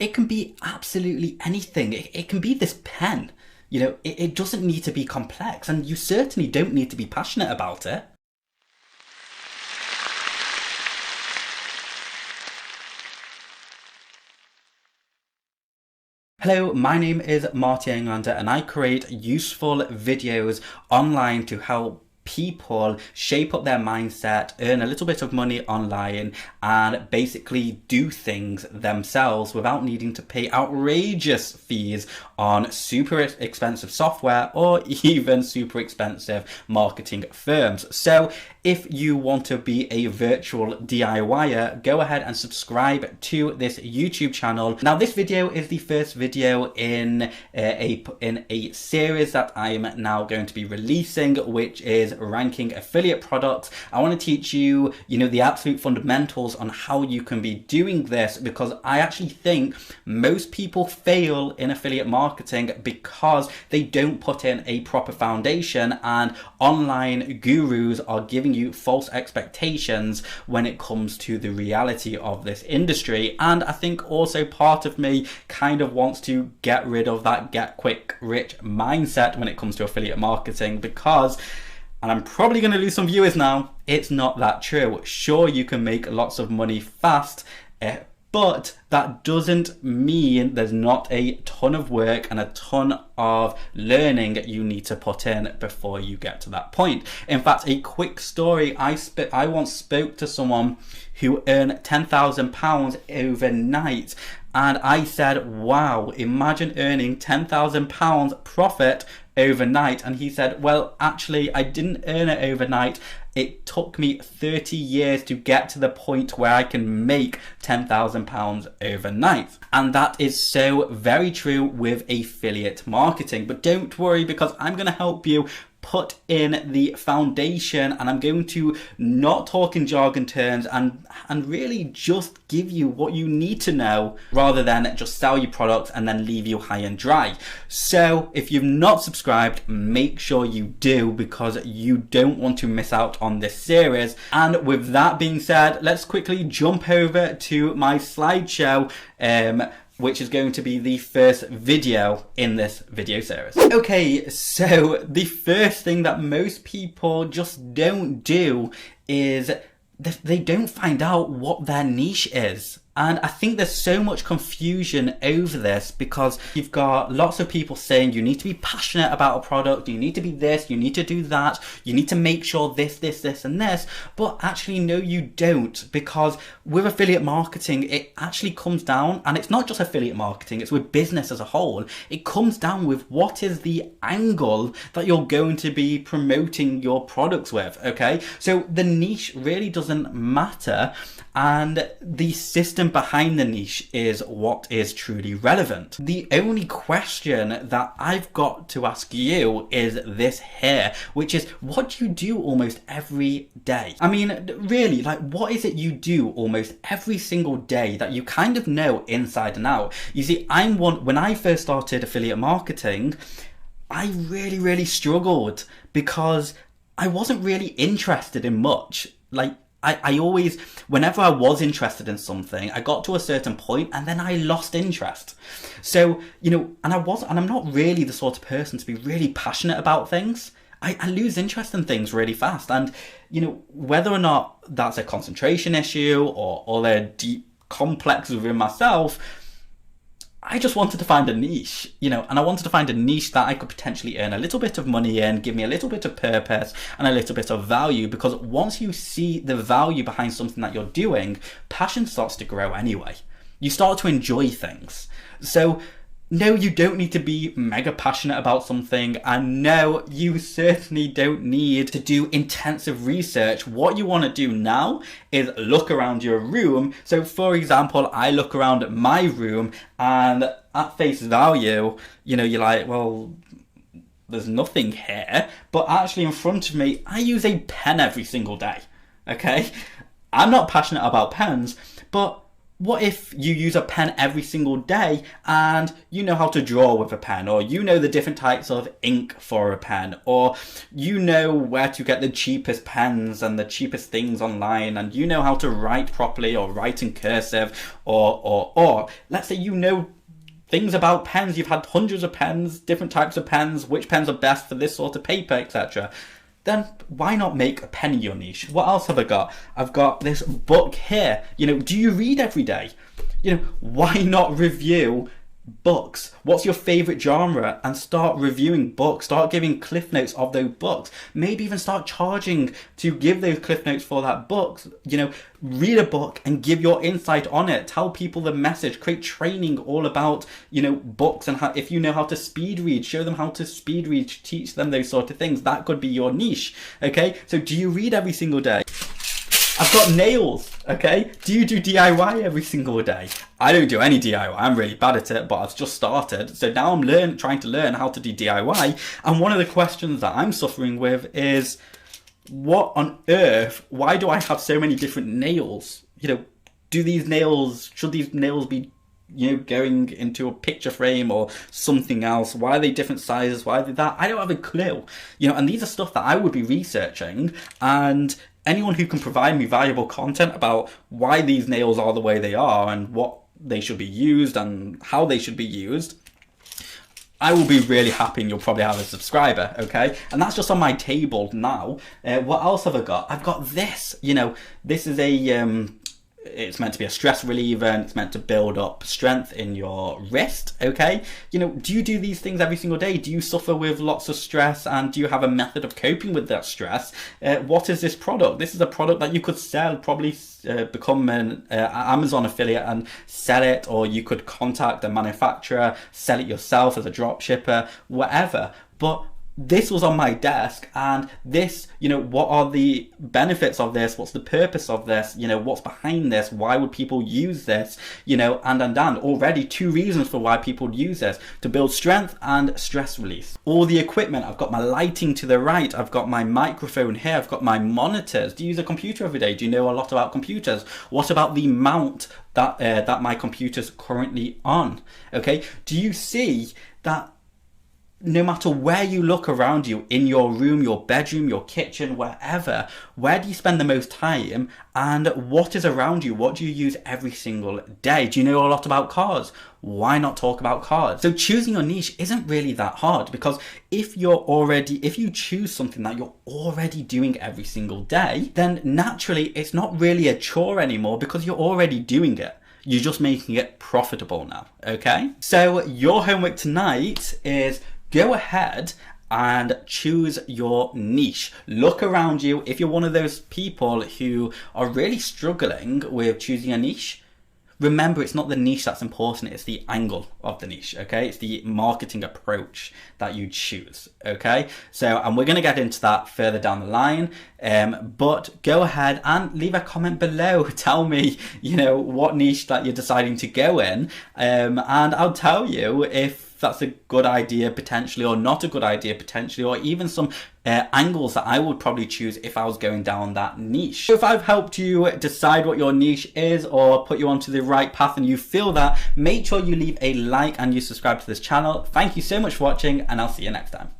It can be absolutely anything. It can be this pen. It doesn't need to be complex, and you certainly don't need to be passionate about it. Hello, my name is Marty Englander, and I create useful videos online to help people shape up their mindset, earn a little bit of money online, and basically do things themselves without needing to pay outrageous fees on super expensive software or even super expensive marketing firms. So if you want to be a virtual DIYer, go ahead and subscribe to this YouTube channel. Now, this video is the first video in a series that I am now going to be releasing, which is ranking affiliate products. I want to teach you, the absolute fundamentals on how you can be doing this, because I actually think most people fail in affiliate marketing because they don't put in a proper foundation, and online gurus are giving you false expectations when it comes to the reality of this industry. And I think also part of me kind of wants to get rid of that get quick rich mindset when it comes to affiliate marketing, because, and I'm probably going to lose some viewers now, it's not that true. Sure, you can make lots of money fast, but that doesn't mean there's not a ton of work and a ton of learning you need to put in before you get to that point. In fact, a quick story, I once spoke to someone who earned £10,000 overnight, and I said, wow, imagine earning £10,000 profit overnight. And he said, well, actually, I didn't earn it overnight. It took me 30 years to get to the point where I can make £10,000 overnight. And that is so very true with affiliate marketing. But don't worry, because I'm going to help you put in the foundation, and I'm going to not talk in jargon terms and really just give you what you need to know, rather than just sell you products and then leave you high and dry. So if you've not subscribed, make sure you do, because you don't want to miss out on this series. And with that being said, let's quickly jump over to my slideshow, which is going to be the first video in this video series. Okay, so the first thing that most people just don't do is they don't find out what their niche is. And I think there's so much confusion over this, because you've got lots of people saying you need to be passionate about a product, you need to be this, you need to do that, you need to make sure this, and this. But actually, no, you don't, because with affiliate marketing, it actually comes down, and it's not just affiliate marketing, it's with business as a whole. It comes down with what is the angle that you're going to be promoting your products with, okay? So the niche really doesn't matter, and the system behind the niche is what is truly relevant. The only question that I've got to ask you is this here, which is, what do you do almost every day? I mean, really, like, what is it you do almost every single day that you kind of know inside and out? You see, when I first started affiliate marketing, I really struggled, because I wasn't really interested in much. Like, I always, whenever I was interested in something, I got to a certain point and then I lost interest. So, and I'm not really the sort of person to be really passionate about things. I lose interest in things really fast. And, whether or not that's a concentration issue or a deep complex within myself, I just wanted to find a niche, and I wanted to find a niche that I could potentially earn a little bit of money in, give me a little bit of purpose and a little bit of value, because once you see the value behind something that you're doing, passion starts to grow anyway. You start to enjoy things. So no, you don't need to be mega passionate about something, and no, you certainly don't need to do intensive research. What you want to do now is look around your room. So for example, I look around my room, and at face value, you're like, well, there's nothing here. But actually in front of me, I use a pen every single day, okay? I'm not passionate about pens, but what if you use a pen every single day and you know how to draw with a pen, or you know the different types of ink for a pen, or you know where to get the cheapest pens and the cheapest things online, and you know how to write properly or write in cursive, or let's say you know things about pens. You've had hundreds of pens, different types of pens, which pens are best for this sort of paper, etc. Then why not make a pen your niche? What else have I got? I've got this book here. You know, do you read every day? You know, why not review books? What's your favorite genre? And start reviewing books. Start giving cliff notes of those books. Maybe even start charging to give those cliff notes for that book. You know, read a book and give your insight on it. Tell people the message. Create training all about, you know, books, and how, if you know how to speed read, show them how to speed read, teach them those sort of things. That could be your niche. Okay, so do you read every single day? I've got nails, okay? Do you do DIY every single day? I don't do any DIY. I'm really bad at it, but I've just started. So now I'm trying to learn how to do DIY. And one of the questions that I'm suffering with is, what on earth? Why do I have so many different nails? You know, should these nails be, you know, going into a picture frame or something else? Why are they different sizes? Why are they that? I don't have a clue. You know, and these are stuff that I would be researching, and anyone who can provide me valuable content about why these nails are the way they are and what they should be used and how they should be used, I will be really happy, and you'll probably have a subscriber, okay? And that's just on my table now. What else have I got? I've got this. You know, this is it's meant to be a stress reliever, and it's meant to build up strength in your wrist, okay? You know, do you do these things every single day? Do you suffer with lots of stress, and do you have a method of coping with that stress? What is this product? This is a product that you could sell, probably become an Amazon affiliate and sell it, or you could contact a manufacturer, sell it yourself as a drop shipper, whatever. But this was on my desk, and this, you know, what are the benefits of this? What's the purpose of this? You know, what's behind this? Why would people use this? You know, and already 2 reasons for why people would use this: to build strength and stress release. All the equipment, I've got my lighting to the right, I've got my microphone here, I've got my monitors. Do you use a computer every day? Do you know a lot about computers? What about the mount that my computer's currently on? Okay, do you see that no matter where you look around you, in your room, your bedroom, your kitchen, wherever, where do you spend the most time, and what is around you? What do you use every single day? Do you know a lot about cars? Why not talk about cars? So choosing your niche isn't really that hard, because if you choose something that you're already doing every single day, then naturally it's not really a chore anymore, because you're already doing it. You're just making it profitable now, okay? So your homework tonight is go ahead and choose your niche. Look around you. If you're one of those people who are really struggling with choosing a niche, remember, it's not the niche that's important, it's the angle of the niche, okay? It's the marketing approach that you choose, okay? So, and we're gonna get into that further down the line, but go ahead and leave a comment below. Tell me, you know, what niche that you're deciding to go in, and I'll tell you if that's a good idea potentially, or not a good idea potentially, or even some angles that I would probably choose if I was going down that niche. So if I've helped you decide what your niche is, or put you onto the right path and you feel that, make sure you leave a like and you subscribe to this channel. Thank you so much for watching, and I'll see you next time.